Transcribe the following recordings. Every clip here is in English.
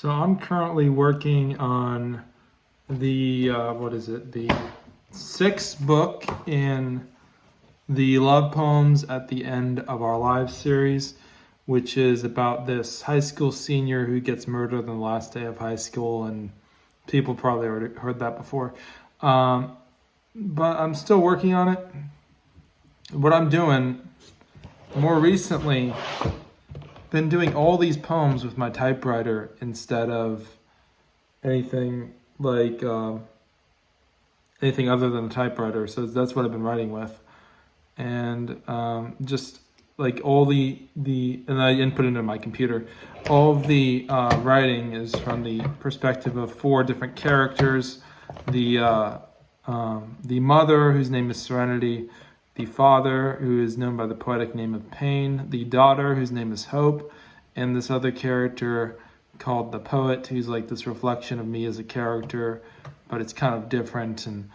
So I'm currently working on the the sixth book in the Love Poems at the End of Our Lives series, which is about this high school senior who gets murdered on the last day of high school, and people probably already heard that before. But I'm still working on it. What I'm doing more recently, been doing all these poems with my typewriter instead of anything like anything other than a typewriter. So that's what I've been writing with, and just like all the and I input it into my computer. All of the writing is from the perspective of four different characters: the mother, whose name is Serenity; the father, who is known by the poetic name of Pain; the daughter, whose name is Hope; and this other character called the poet, who's like this reflection of me as a character, but it's kind of different. And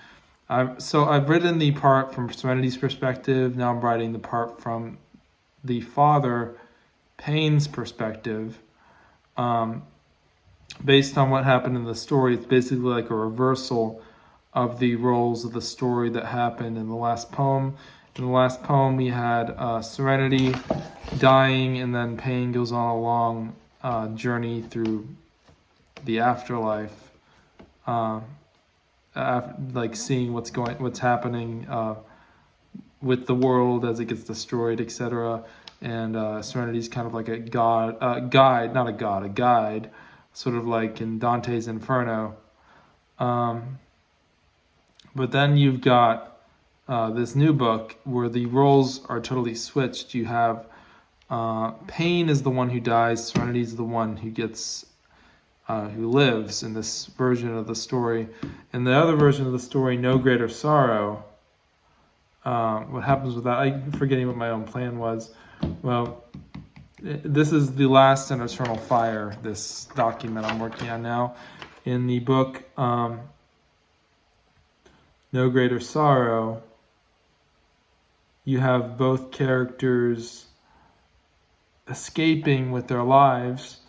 I've written the part from Serenity's perspective. Now I'm writing the part from the father, Pain's perspective. Based on what happened in the story, it's basically like a reversal of the roles of the story that happened in the last poem. In the last poem, we had Serenity dying, and then Pain goes on a long journey through the afterlife, like seeing what's happening with the world as it gets destroyed, etc. And Serenity's kind of like a guide, sort of like in Dante's Inferno. But then you've got this new book where the roles are totally switched. You have Pain is the one who dies, Serenity is the one who who lives in this version of the story. In the other version of the story, No Greater Sorrow, what happens with that? I'm forgetting what my own plan was. Well, this is The Last and Eternal Fire, this document I'm working on now. In the book No Greater Sorrow, you have both characters escaping with their lives,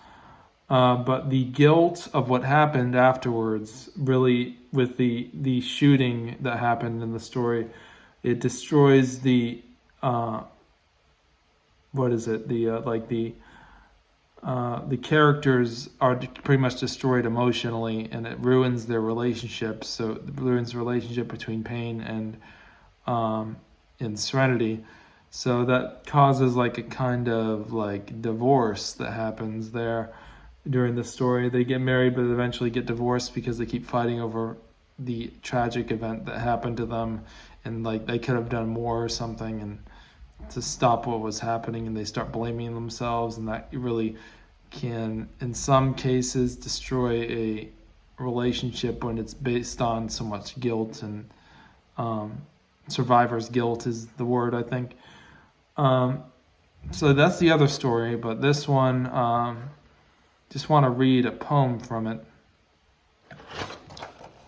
but the guilt of what happened afterwards, really, with the shooting that happened in the story, it destroys the the characters are pretty much destroyed emotionally, and it ruins their relationships. So it ruins the relationship between Pain and Serenity. So that causes like a kind of like divorce that happens there during the story. They get married, but eventually get divorced because they keep fighting over the tragic event that happened to them, and like they could have done more or something and to stop what was happening, and they start blaming themselves, and that really can in some cases destroy a relationship when it's based on so much guilt, and survivor's guilt is the word, I think. So that's the other story, but this one, just want to read a poem from it.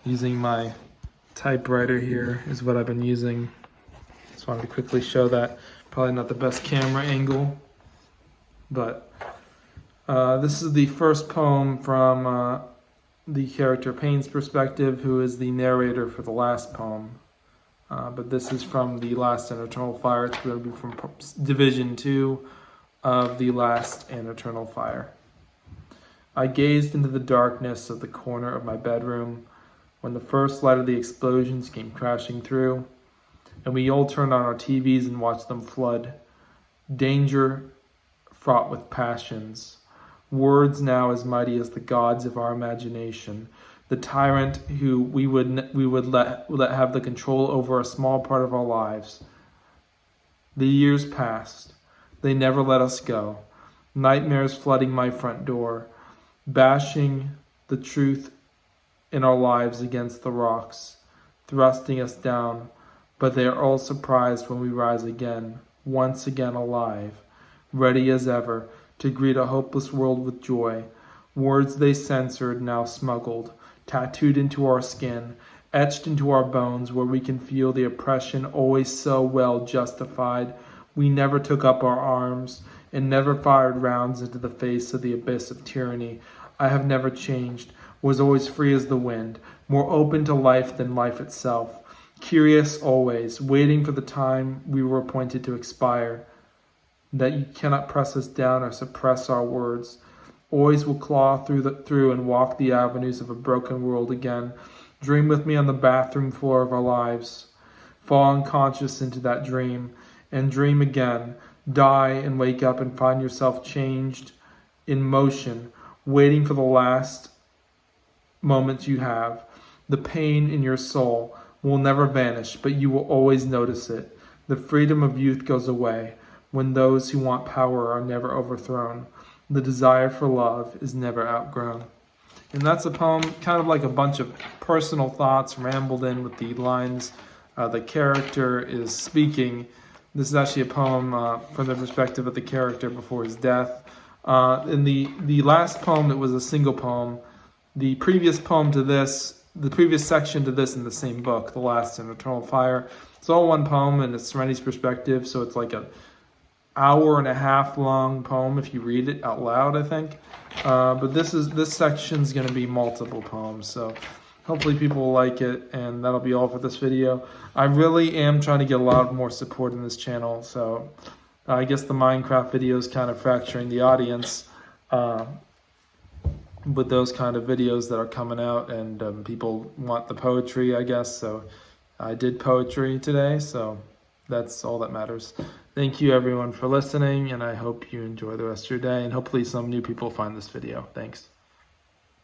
Using my typewriter here is what I've been using. Just wanted to quickly show that. Probably not the best camera angle, but this is the first poem from the character Pain's perspective, who is the narrator for the last poem. But this is from The Last and Eternal Fire. It's going to be from Division 2 of The Last and Eternal Fire. I gazed into the darkness of the corner of my bedroom when the first light of the explosions came crashing through, and we all turned on our TVs and watched them flood. Danger fraught with passions. Words now as mighty as the gods of our imagination. The tyrant who we would let have the control over a small part of our lives. The years passed. They never let us go. Nightmares flooding my front door, bashing the truth in our lives against the rocks, thrusting us down, but they are all surprised when we rise again, once again alive, ready as ever to greet a hopeless world with joy. Words they censored, now smuggled, tattooed into our skin, etched into our bones, where we can feel the oppression always so well justified. We never took up our arms and never fired rounds into the face of the abyss of tyranny. I have never changed, was always free as the wind, more open to life than life itself, curious always, waiting for the time we were appointed to expire, that you cannot press us down or suppress our words. Always will claw through and walk the avenues of a broken world again. Dream with me on the bathroom floor of our lives. Fall unconscious into that dream and dream again. Die and wake up and find yourself changed in motion, waiting for the last moments you have. The pain in your soul will never vanish, but you will always notice it. The freedom of youth goes away when those who want power are never overthrown. The desire for love is never outgrown. And that's a poem, kind of like a bunch of personal thoughts rambled in with the lines. The character is speaking. This is actually a poem from the perspective of the character before his death. In the last poem, it was a single poem. The previous poem to this, the previous section to this in the same book, The Last and Eternal Fire, it's all one poem and it's Serenity's perspective, so it's like an hour and a half long poem if you read it out loud, I think. But this section's going to be multiple poems, so hopefully people will like it, and that'll be all for this video. I really am trying to get a lot more support in this channel, so I guess the Minecraft video is kind of fracturing the audience with those kind of videos that are coming out, and people want the poetry, I guess, so I did poetry today, so that's all that matters. Thank you everyone for listening, and I hope you enjoy the rest of your day, and hopefully some new people find this video. Thanks.